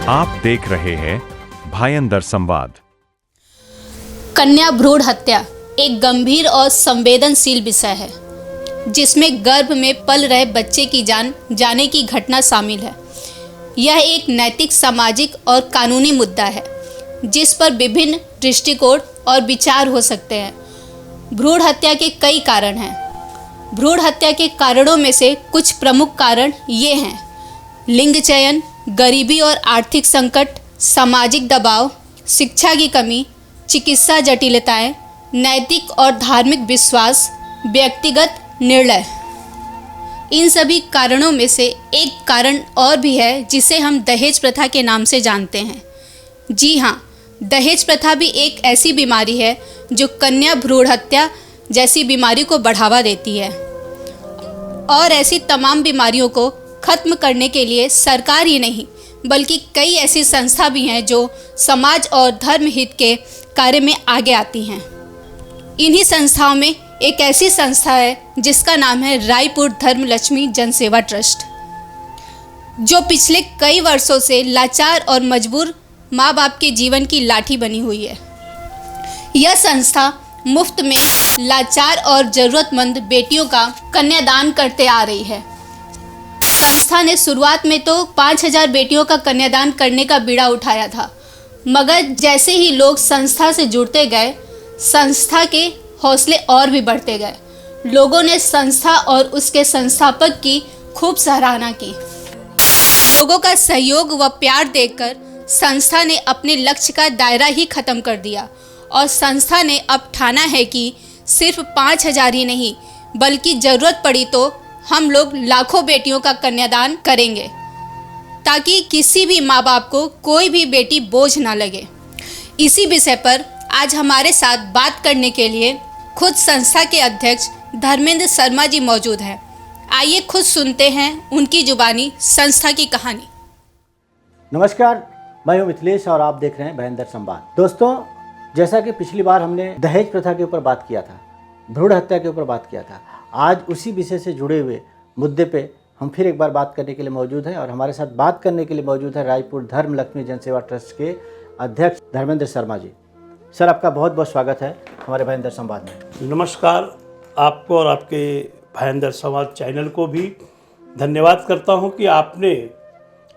आप देख रहे हैं भयंकर संवाद। कन्या भ्रूण हत्या एक गंभीर और संवेदनशील विषय है, जिसमें गर्भ में पल रहे बच्चे की जान जाने की घटना शामिल है। यह एक नैतिक, सामाजिक और कानूनी मुद्दा है, जिस पर विभिन्न दृष्टिकोण और विचार हो सकते हैं। भ्रूण हत्या के कई कारण हैं। भ्रूण हत्या के कारणों में से कुछ प्रमुख कारण ये हैं: लिंग चयन, गरीबी और आर्थिक संकट, सामाजिक दबाव, शिक्षा की कमी, चिकित्सा जटिलताएं, नैतिक और धार्मिक विश्वास, व्यक्तिगत निर्णय। इन सभी कारणों में से एक कारण और भी है, जिसे हम दहेज प्रथा के नाम से जानते हैं। जी हाँ, दहेज प्रथा भी एक ऐसी बीमारी है जो कन्या भ्रूण हत्या जैसी बीमारी को बढ़ावा देती है। और ऐसी तमाम बीमारियों को खत्म करने के लिए सरकार ही नहीं, बल्कि कई ऐसी संस्था भी हैं जो समाज और धर्म हित के कार्य में आगे आती हैं। इन्हीं संस्थाओं में एक ऐसी संस्था है जिसका नाम है रायपुर धर्मलक्ष्मी जनसेवा ट्रस्ट, जो पिछले कई वर्षों से लाचार और मजबूर माँ बाप के जीवन की लाठी बनी हुई है। यह संस्था मुफ्त में लाचार और ज़रूरतमंद बेटियों का कन्यादान करते आ रही है। संस्था ने शुरुआत में तो 5000 बेटियों का कन्यादान करने का बीड़ा उठाया था, मगर जैसे ही लोग संस्था से जुड़ते गए, संस्था के हौसले और भी बढ़ते गए। लोगों ने संस्था और उसके संस्थापक की खूब सराहना की। लोगों का सहयोग व प्यार देखकर संस्था ने अपने लक्ष्य का दायरा ही खत्म कर दिया और संस्था ने अब ठाना है कि सिर्फ 5000 ही नहीं, बल्कि ज़रूरत पड़ी तो हम लोग लाखों बेटियों का कन्यादान करेंगे, ताकि किसी भी माँ बाप को कोई भी बेटी बोझ ना लगे। इसी विषय पर आज हमारे साथ बात करने के लिए खुद संस्था के अध्यक्ष धर्मेंद्र शर्मा जी मौजूद हैं। आइए खुद सुनते हैं उनकी जुबानी संस्था की कहानी। नमस्कार, मैं हूं मिथिलेश और आप देख रहे हैं भयंकर संवाद। दोस्तों, जैसा कि पिछली बार हमने दहेज प्रथा के ऊपर बात किया था, भ्रूण हत्या के ऊपर बात किया था, आज उसी विषय से जुड़े हुए मुद्दे पे हम फिर एक बार बात करने के लिए मौजूद हैं। और हमारे साथ बात करने के लिए मौजूद है रायपुर धर्मलक्ष्मी जनसेवा ट्रस्ट के अध्यक्ष धर्मेंद्र शर्मा जी। सर, आपका बहुत बहुत स्वागत है हमारे भयंकर संवाद में। नमस्कार, आपको और आपके भयंकर संवाद चैनल को भी धन्यवाद करता हूं कि आपने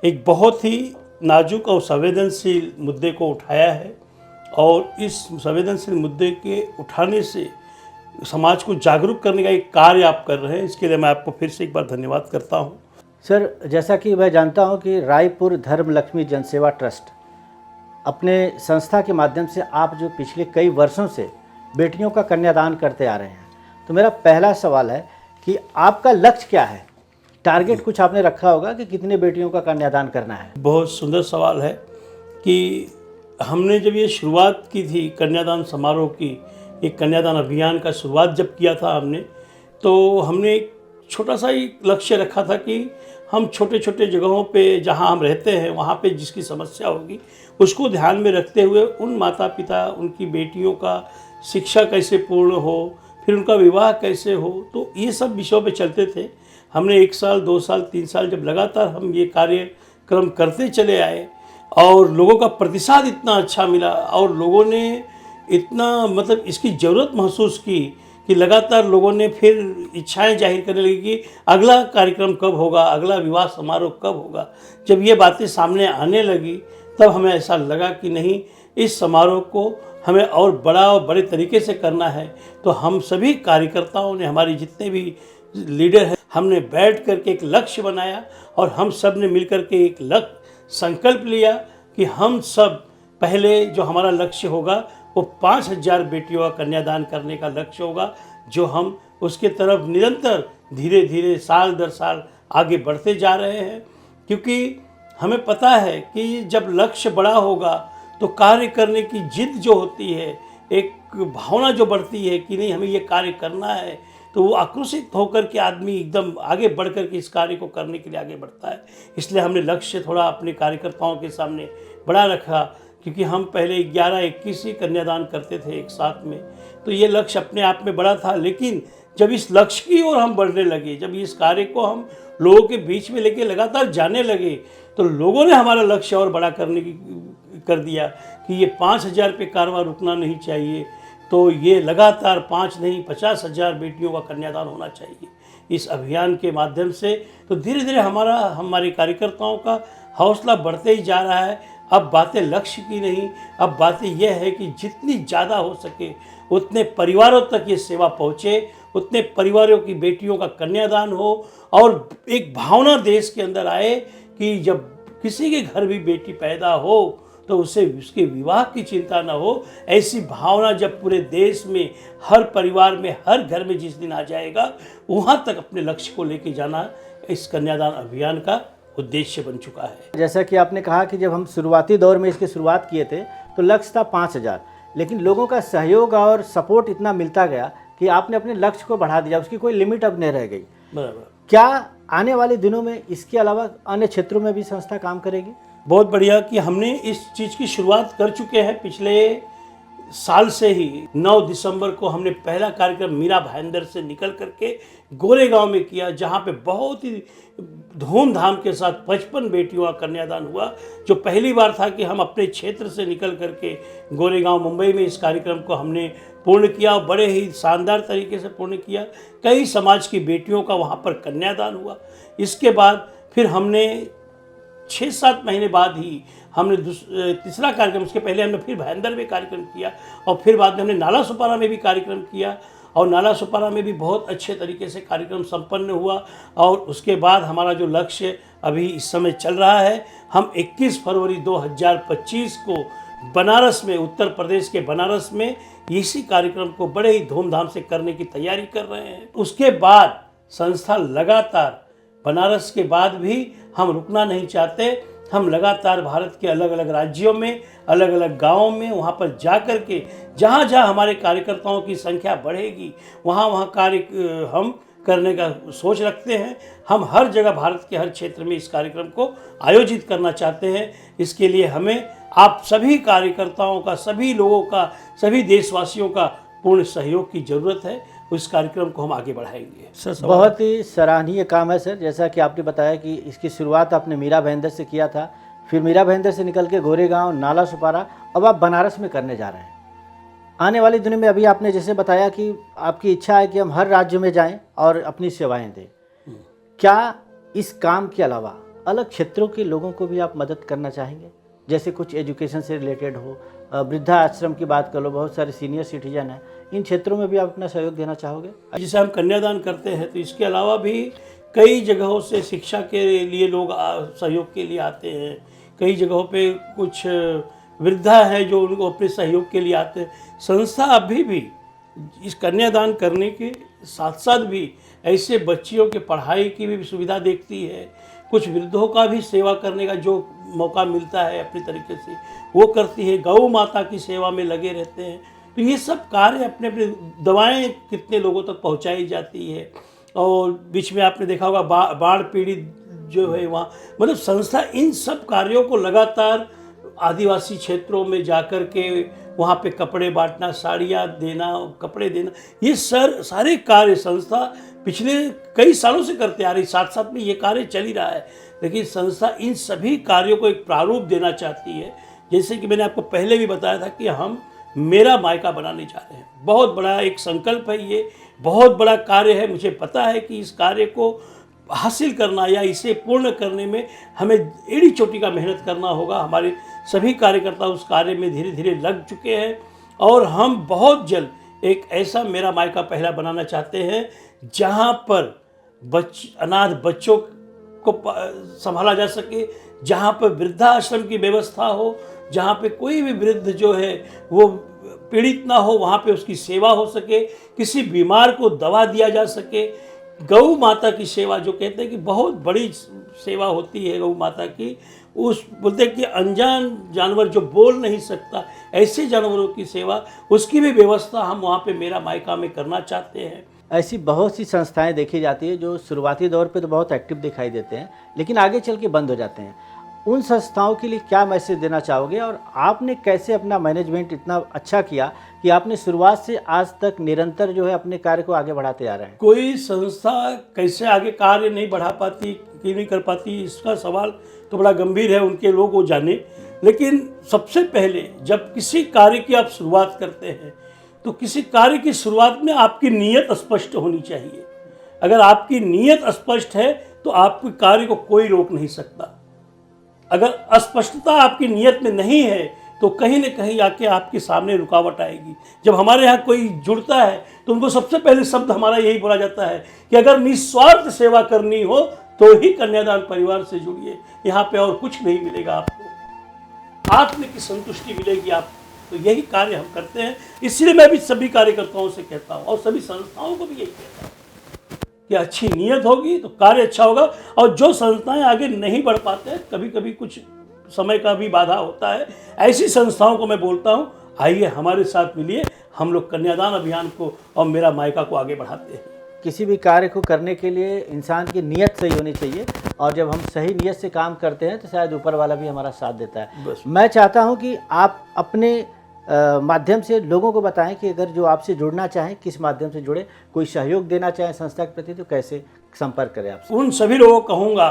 एक बहुत ही नाजुक और संवेदनशील मुद्दे को उठाया है और इस संवेदनशील मुद्दे के उठाने से समाज को जागरूक करने का एक कार्य आप कर रहे हैं। इसके लिए मैं आपको फिर से एक बार धन्यवाद करता हूं। सर, जैसा कि मैं जानता हूं कि रायपुर धर्मलक्ष्मी जनसेवा ट्रस्ट अपने संस्था के माध्यम से आप जो पिछले कई वर्षों से बेटियों का कन्यादान करते आ रहे हैं, तो मेरा पहला सवाल है कि आपका लक्ष्य क्या है? टारगेट कुछ आपने रखा होगा कि कितने बेटियों का कन्यादान करना है? बहुत सुंदर सवाल है कि हमने जब ये शुरुआत की थी कन्यादान समारोह की, एक कन्यादान अभियान का शुरुआत जब किया था हमने, तो हमने एक छोटा सा ही लक्ष्य रखा था कि हम छोटे छोटे जगहों पे जहां हम रहते हैं वहां पे जिसकी समस्या होगी उसको ध्यान में रखते हुए उन माता पिता, उनकी बेटियों का शिक्षा कैसे पूर्ण हो, फिर उनका विवाह कैसे हो, तो ये सब विषयों पे चलते थे। हमने 1 साल, 2 साल, 3 साल जब लगातार हम ये कार्यक्रम करते चले आए और लोगों का प्रतिसाद इतना अच्छा मिला और लोगों ने इतना मतलब इसकी ज़रूरत महसूस की कि लगातार लोगों ने फिर इच्छाएं जाहिर करने लगी कि अगला कार्यक्रम कब होगा, अगला विवाह समारोह कब होगा। जब ये बातें सामने आने लगी तब हमें ऐसा लगा कि नहीं, इस समारोह को हमें और बड़ा और बड़े तरीके से करना है। तो हम सभी कार्यकर्ताओं ने, हमारे जितने भी लीडर हैं, हमने बैठ करके एक लक्ष्य बनाया और हम सब ने मिल करके एक संकल्प लिया कि हम सब पहले जो हमारा लक्ष्य होगा वो 5000 बेटियों का कन्यादान करने का लक्ष्य होगा, जो हम उसके तरफ निरंतर धीरे धीरे साल दर साल आगे बढ़ते जा रहे हैं। क्योंकि हमें पता है कि जब लक्ष्य बड़ा होगा तो कार्य करने की जिद जो होती है, एक भावना जो बढ़ती है कि नहीं हमें ये कार्य करना है, तो वो आक्रोशित होकर के आदमी एकदम आगे बढ़ कर के इस कार्य को करने के लिए आगे बढ़ता है। इसलिए हमने लक्ष्य थोड़ा अपने कार्यकर्ताओं के सामने बड़ा रखा, क्योंकि हम पहले 11-21 ही कन्यादान करते थे एक साथ में, तो ये लक्ष्य अपने आप में बड़ा था। लेकिन जब इस लक्ष्य की ओर हम बढ़ने लगे, जब इस कार्य को हम लोगों के बीच में लेके लगातार जाने लगे, तो लोगों ने हमारा लक्ष्य और बड़ा करने की कर दिया कि ये 5,000 पे कारवां रुकना नहीं चाहिए, तो ये लगातार 5 नहीं 50,000 बेटियों का कन्यादान होना चाहिए इस अभियान के माध्यम से। तो धीरे धीरे हमारे कार्यकर्ताओं का हौसला बढ़ते ही जा रहा है। अब बातें लक्ष्य की नहीं, अब बातें यह है कि जितनी ज़्यादा हो सके उतने परिवारों तक ये सेवा पहुँचे, उतने परिवारों की बेटियों का कन्यादान हो, और एक भावना देश के अंदर आए कि जब किसी के घर भी बेटी पैदा हो तो उसे उसके विवाह की चिंता न हो। ऐसी भावना जब पूरे देश में हर परिवार में हर घर में जिस दिन आ जाएगा, वहाँ तक अपने लक्ष्य को लेके जाना इस कन्यादान अभियान का उद्देश्य बन चुका है। जैसा कि आपने कहा कि जब हम शुरुआती दौर में इसकी शुरुआत किए थे तो लक्ष्य था 5,000, लेकिन लोगों का सहयोग और सपोर्ट इतना मिलता गया कि आपने अपने लक्ष्य को बढ़ा दिया, उसकी कोई लिमिट अब नहीं रह गई। बराबर। क्या आने वाले दिनों में इसके अलावा अन्य क्षेत्रों में भी संस्था काम करेगी? बहुत बढ़िया कि हमने इस चीज़ की शुरुआत कर चुके हैं। पिछले साल से ही 9 दिसंबर को हमने पहला कार्यक्रम मीरा भाईंदर से निकल करके गोरेगांव में किया, जहां पे बहुत ही धूमधाम के साथ 55 बेटियों का कन्यादान हुआ, जो पहली बार था कि हम अपने क्षेत्र से निकल करके गोरेगांव मुंबई में इस कार्यक्रम को हमने पूर्ण किया, और बड़े ही शानदार तरीके से पूर्ण किया। कई समाज की बेटियों का वहाँ पर कन्यादान हुआ। इसके बाद फिर हमने 6-7 महीने बाद ही हमने तीसरा कार्यक्रम, उसके पहले हमने फिर भाईंदर में कार्यक्रम किया, और फिर बाद में हमने नाला सुपारा में भी कार्यक्रम किया, और नाला सुपारा में भी बहुत अच्छे तरीके से कार्यक्रम संपन्न हुआ। और उसके बाद हमारा जो लक्ष्य अभी इस समय चल रहा है, हम 21 फरवरी 2025 को बनारस में, उत्तर प्रदेश के बनारस में इसी कार्यक्रम को बड़े ही धूमधाम से करने की तैयारी कर रहे हैं। उसके बाद संस्था लगातार, बनारस के बाद भी हम रुकना नहीं चाहते, हम लगातार भारत के अलग अलग राज्यों में, अलग अलग गांवों में, वहाँ पर जा कर के जहाँ जहाँ हमारे कार्यकर्ताओं की संख्या बढ़ेगी वहाँ कार्य हम करने का सोच रखते हैं। हम हर जगह भारत के हर क्षेत्र में इस कार्यक्रम को आयोजित करना चाहते हैं। इसके लिए हमें आप सभी कार्यकर्ताओं का, सभी लोगों का, सभी देशवासियों का पूर्ण सहयोग की ज़रूरत है। उस कार्यक्रम को हम आगे बढ़ाएंगे। सर, बहुत ही सराहनीय काम है सर। जैसा कि आपने बताया कि इसकी शुरुआत आपने मीरा भाईंदर से किया था, फिर मीरा भाईंदर से निकल के गोरेगांव, नाला सुपारा, अब आप बनारस में करने जा रहे हैं। आने वाली दिनों में अभी आपने जैसे बताया कि आपकी इच्छा है कि हम हर राज्य में जाएं और अपनी सेवाएं दें। क्या इस काम के अलावा अलग क्षेत्रों के लोगों को भी आप मदद करना चाहेंगे? जैसे कुछ एजुकेशन से रिलेटेड हो, वृद्धा आश्रम की बात कर लो, बहुत सारे सीनियर सिटीजन हैं, इन क्षेत्रों में भी आप अपना सहयोग देना चाहोगे? जैसे हम कन्यादान करते हैं तो इसके अलावा भी कई जगहों से शिक्षा के लिए लोग सहयोग के लिए आते हैं। कई जगहों पे कुछ वृद्धा हैं जो उनको अपने सहयोग के लिए आते हैं। संस्था अभी भी इस कन्यादान करने के साथ साथ भी ऐसे बच्चियों के पढ़ाई की भी सुविधा देखती है। कुछ वृद्धों का भी सेवा करने का जो मौका मिलता है अपने तरीके से वो करती है। गौ माता की सेवा में लगे रहते हैं। तो ये सब कार्य अपने अपने, दवाएं कितने लोगों तक पहुंचाई जाती है। और बीच में आपने देखा होगा बाढ़ पीड़ित जो है वहाँ, मतलब संस्था इन सब कार्यों को लगातार आदिवासी क्षेत्रों में जाकर के वहाँ पे कपड़े बांटना, साड़ियाँ देना, कपड़े देना, ये सारे कार्य संस्था पिछले कई सालों से करते आ रही। साथ साथ में ये कार्य चल ही रहा है, लेकिन संस्था इन सभी कार्यों को एक प्रारूप देना चाहती है। जैसे कि मैंने आपको पहले भी बताया था कि हम मेरा मायका बनाने जा रहे हैं। बहुत बड़ा एक संकल्प है, ये बहुत बड़ा कार्य है। मुझे पता है कि इस कार्य को हासिल करना या इसे पूर्ण करने में हमें एड़ी चोटी का मेहनत करना होगा। हमारे सभी कार्यकर्ता उस कार्य में धीरे धीरे लग चुके हैं, और हम बहुत जल्द एक ऐसा मेरा मायका पहला बनाना चाहते हैं जहां पर अनाथ बच्चों को संभाला जा सके, जहां पर वृद्धाश्रम की व्यवस्था हो, जहां पे कोई भी वृद्ध जो है वो पीड़ित ना हो, वहां पे उसकी सेवा हो सके, किसी बीमार को दवा दिया जा सके। गौ माता की सेवा, जो कहते हैं कि बहुत बड़ी सेवा होती है गौ माता की, उस बोलते हैं कि अनजान जानवर जो बोल नहीं सकता, ऐसे जानवरों की सेवा, उसकी भी व्यवस्था हम वहाँ पे मेरा मायका में करना चाहते हैं। ऐसी बहुत सी संस्थाएं देखी जाती है जो शुरुआती दौर पे तो बहुत एक्टिव दिखाई देते हैं, लेकिन आगे चल के बंद हो जाते हैं। उन संस्थाओं के लिए क्या मैसेज देना चाहोगे और आपने कैसे अपना मैनेजमेंट इतना अच्छा किया कि आपने शुरुआत से आज तक निरंतर जो है अपने कार्य को आगे बढ़ाते आ रहे हैं? कोई संस्था कैसे आगे कार्य नहीं बढ़ा पाती, क्यों नहीं कर पाती, इसका सवाल तो बड़ा गंभीर है, उनके लोग वो जाने। लेकिन सबसे पहले जब किसी कार्य की आप शुरुआत करते हैं तो किसी कार्य की शुरुआत में आपकी नीयत स्पष्ट होनी चाहिए। अगर आपकी नीयत स्पष्ट है तो आपके कार्य को कोई रोक नहीं सकता। अगर अस्पष्टता आपकी नीयत में नहीं है तो कहीं न कहीं आके आपके सामने रुकावट आएगी। जब हमारे यहाँ कोई जुड़ता है तो उनको सबसे पहले शब्द हमारा यही बोला जाता है कि अगर निस्वार्थ सेवा करनी हो तो ही कन्यादान परिवार से जुड़िए, यहाँ पे और कुछ नहीं मिलेगा आपको, आत्म की संतुष्टि मिलेगी आपको। तो यही कार्य हम करते हैं। इसलिए मैं भी सभी कार्यकर्ताओं से कहता हूँ और सभी संस्थाओं को भी यही कहता हूँ कि अच्छी नीयत होगी तो कार्य अच्छा होगा। और जो संस्थाएं आगे नहीं बढ़ पाते हैं, कभी कभी कुछ समय का भी बाधा होता है, ऐसी संस्थाओं को मैं बोलता हूँ आइए हमारे साथ मिलिए, हम लोग कन्यादान अभियान को और मेरा मायका को आगे बढ़ाते हैं। किसी भी कार्य को करने के लिए इंसान की नीयत सही होनी चाहिए और जब हम सही नीयत से काम करते हैं तो शायद ऊपर वाला भी हमारा साथ देता है। बस। मैं चाहता हूं कि आप अपने माध्यम से लोगों को बताएं कि अगर जो आपसे जुड़ना चाहें किस माध्यम से जुड़े, कोई सहयोग देना चाहें संस्था के प्रति तो कैसे संपर्क करें आपसे? उन सभी लोगों को कहूँगा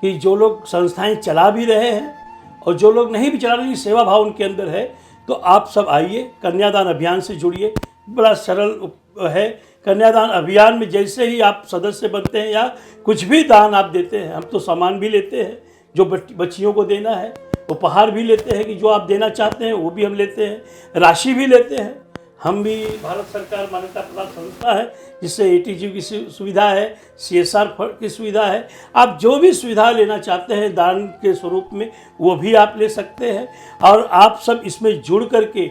कि जो लोग संस्थाएं चला भी रहे हैं और जो लोग नहीं भी चला रहे, सेवा भाव उनके अंदर है, तो आप सब आइए कन्यादान अभियान से जुड़िए। बड़ा सरल है। कन्यादान अभियान में जैसे ही आप सदस्य बनते हैं या कुछ भी दान आप देते हैं, हम तो सामान भी लेते हैं जो बच्चियों को देना है, उपहार भी लेते हैं कि जो आप देना चाहते हैं वो भी हम लेते हैं, राशि भी लेते हैं। हम भी भारत सरकार मान्यता प्राप्त संस्था है जिससे ATG की सुविधा है, CSR की सुविधा है। आप जो भी सुविधा लेना चाहते हैं दान के स्वरूप में वो भी आप ले सकते हैं। और आप सब इसमें जुड़ करके,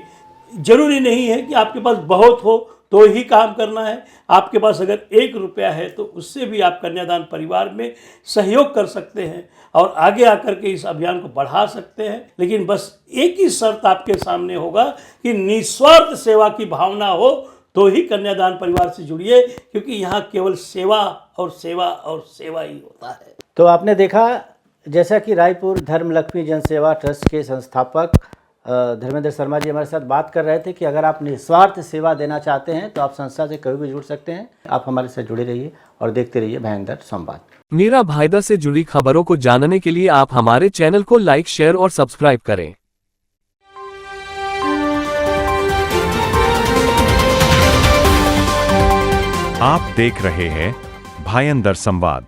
जरूरी नहीं है कि आपके पास बहुत हो तो ही काम करना है। आपके पास अगर 1 रुपया है तो उससे भी आप कन्यादान परिवार में सहयोग कर सकते हैं और आगे आकर के इस अभियान को बढ़ा सकते हैं। लेकिन बस एक ही शर्त आपके सामने होगा कि निस्वार्थ सेवा की भावना हो तो ही कन्यादान परिवार से जुड़िए, क्योंकि यहाँ केवल सेवा और सेवा और सेवा ही होता है। तो आपने देखा जैसा कि रायपुर धर्मलक्ष्मी जनसेवा ट्रस्ट के संस्थापक धर्मेंद्र शर्मा जी हमारे साथ बात कर रहे थे कि अगर आप निस्वार्थ सेवा देना चाहते हैं तो आप संस्था से कभी भी जुड़ सकते हैं। आप हमारे साथ जुड़े रहिए और देखते रहिए भयंदर संवाद। मीरा भाईदर से जुड़ी खबरों को जानने के लिए आप हमारे चैनल को लाइक, शेयर और सब्सक्राइब करें। आप देख रहे हैं भयंदर संवाद।